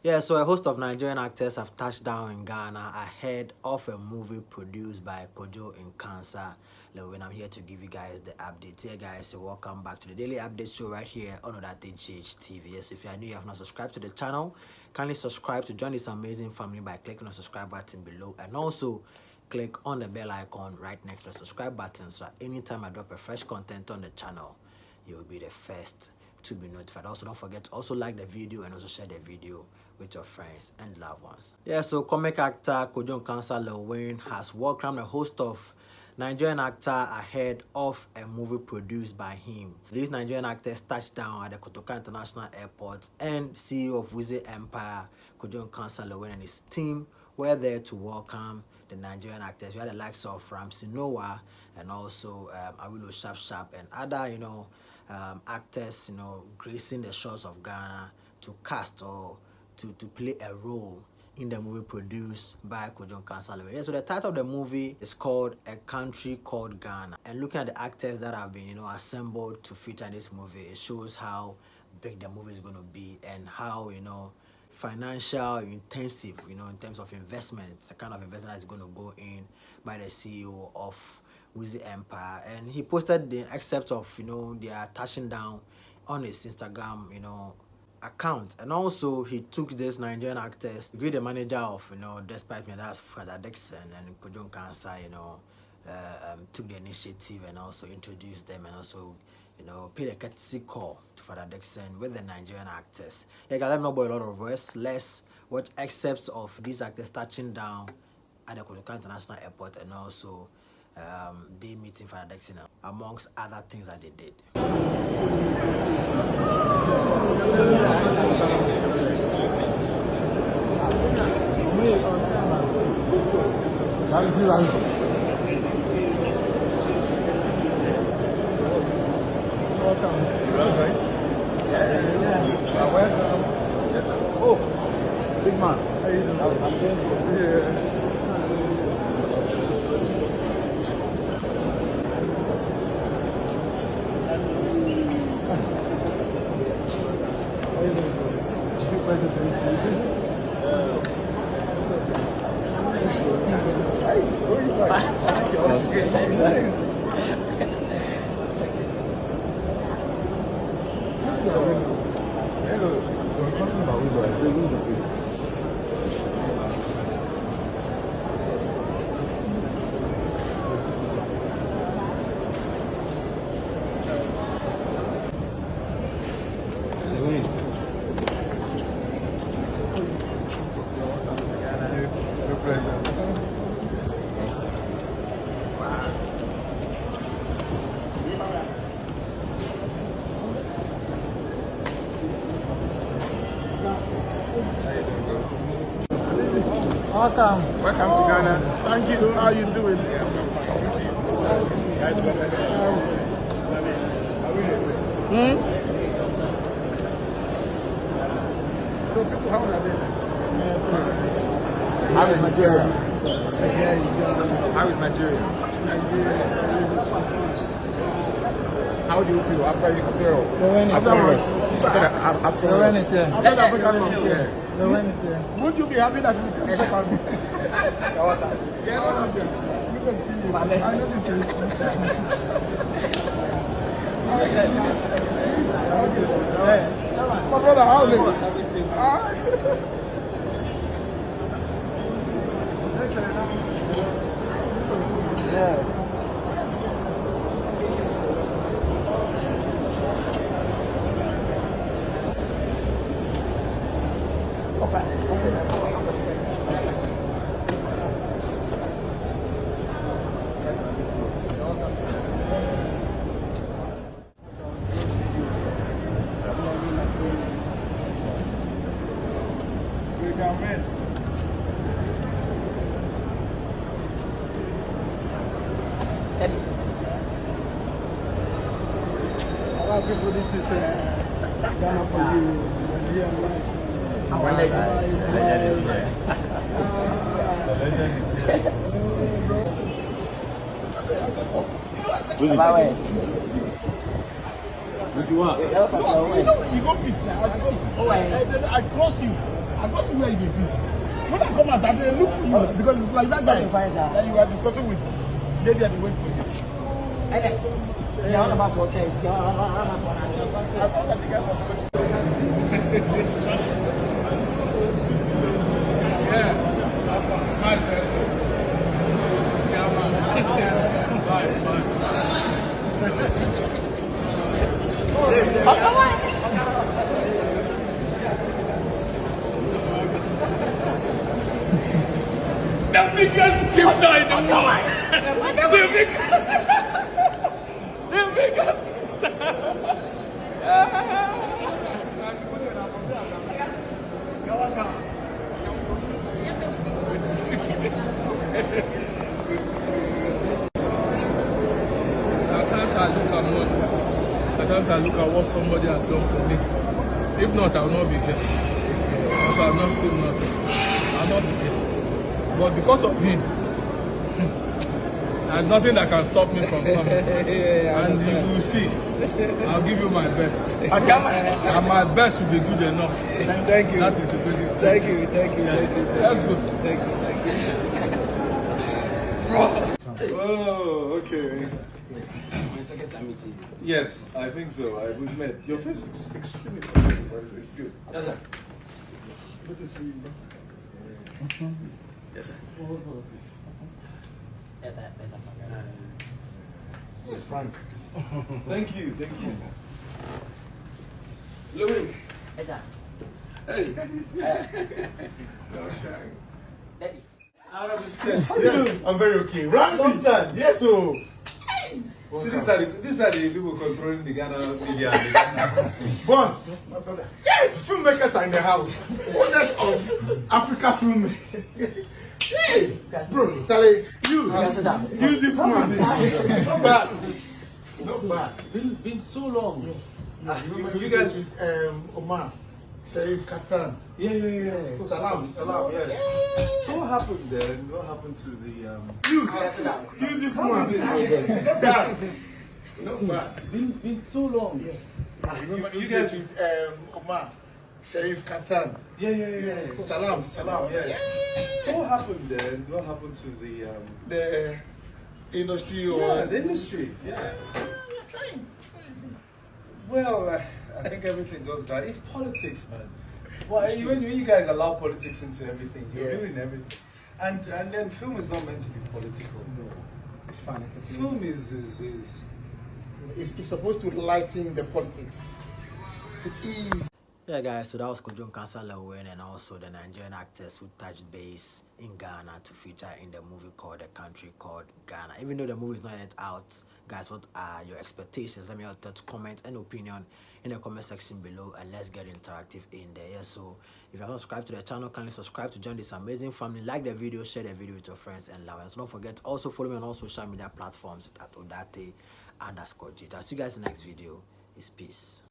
Yeah, so a host of Nigerian actors have touched down in Ghana ahead of a movie produced by Kwadwo Nkansah. LilWin, I'm here to give you guys the update. Here guys, so welcome back to the daily update show right here on that TV. Yes, if you are new, you have not subscribed to the channel, kindly subscribe to join this amazing family by clicking on the subscribe button below, and also click on the bell icon right next to the subscribe button, so that anytime I drop a fresh content on the channel, you will be the first to be notified. Also, don't forget to also like the video and also share the video with your friends and loved ones. Yeah, so comic actor Kwadwo Nkansah LilWin has welcomed a host of Nigerian actor ahead of a movie produced by him. These Nigerian actors touched down at the Kotoka International Airport, and CEO of Wize Empire, Kwadwo Nkansah LilWin, and his team were there to welcome the Nigerian actors. We had the likes of Ramsey Nouah and also Awilo Sharp Sharp and other, actors, gracing the shores of Ghana to cast or to play a role in the movie produced by Kwadwo Nkansah. Yeah, so the title of the movie is called A Country Called Ghana. And looking at the actors that have been, assembled to feature in this movie, it shows how big the movie is going to be and how, financial intensive, in terms of investment, the kind of investment that is going to go in by the CEO of Wize Empire. And he posted the excerpt of, they are touching down on his Instagram, account. And also he took this Nigerian actors, be the manager of, Despite Me, that's Father Dixon, and Kwadwo Nkansah, took the initiative and also introduced them and also, paid a courtesy call to Father Dixon with the Nigerian actors. Yeah, guys, let me not bore a lot of words. Let's watch excerpts of these actors touching down at the Kotoka International Airport and also they meeting Father Dixon, amongst other things that they did. Oh, big man. How you doing? I'm doing good. Pleasure to meet you. Nice. Welcome. Welcome to Ghana. Thank you. How are you doing? So people, how are they? How is Nigeria? How is Nigeria? How do you feel after you feel? Afterwards. LilWin is here. After the African League, yes. LilWin is here. Would you be happy that we can second? You can see you. I know this is. My brother, how are you? Yeah. A lot of people need to say Ghana for you. It's a year of life. One day, the legend is here. The legend is here. What you want? So, you go peace now. I cross you. I don't see where you get peace. When I come out, I look for you because it's like that guy that you are discussing with. They wait for you. Hey, yeah, I'm about to okay. I saw that the guy was going. The biggest gifter in the world. The biggest. At times I look at money. At times I look at what somebody has done for me. If not, I will not be here. Because I have not seen nothing. I will not be here. But because of him, there's nothing that can stop me from coming. And you will see, I'll give you my best. And my best will be good enough. Thank you. That is the basic thing. Thank you. Let's go. Thank you. Oh, okay. My second time meeting. Yes, I think so. We've met. Your face looks extremely familiar, but it's good. Yes, sir. Good to see you, bro. Yes, sir. It's Frank. Thank you. LilWin. Yes, sir. Hey. Daddy. I'm very okay. Long time. Yes, so. See, these are the people controlling the Ghana media. Boss, yes, filmmakers are in the house. Owners of Africa filmmakers. Hey, bro, Sally, you this man. Not bad. Not bad. Been so long. You guys with Omar, Sharif Katan. Yeah. Salam, Yes. So what happened then? What happened to the You this man. Not bad. Not bad. Been so long. You guys with Omar, Sharif Katan. Yeah. Salam, Yes. So what happened then? What happened to the industry the industry? Yeah. You're trying. Well, I think everything just died. It's politics, man. Well, when you guys allow politics into everything, you're doing everything. And then film is not meant to be political. No, it's fun. Film is It's supposed to lighten the politics, to ease. Yeah, guys, so that was Kwadwo Nkansah, LilWin, and also the Nigerian actors who touched base in Ghana to feature in the movie called The Country Called Ghana. Even though the movie is not yet out, guys, what are your expectations? Let me know your thoughts, comments, and opinion in the comment section below, and let's get interactive in there. Yeah, so if you have not subscribed to the channel, kindly subscribe to join this amazing family. Like the video, share the video with your friends and lovers. Don't forget to also follow me on all social media platforms at odate_Jita. I'll see you guys in the next video. It's peace.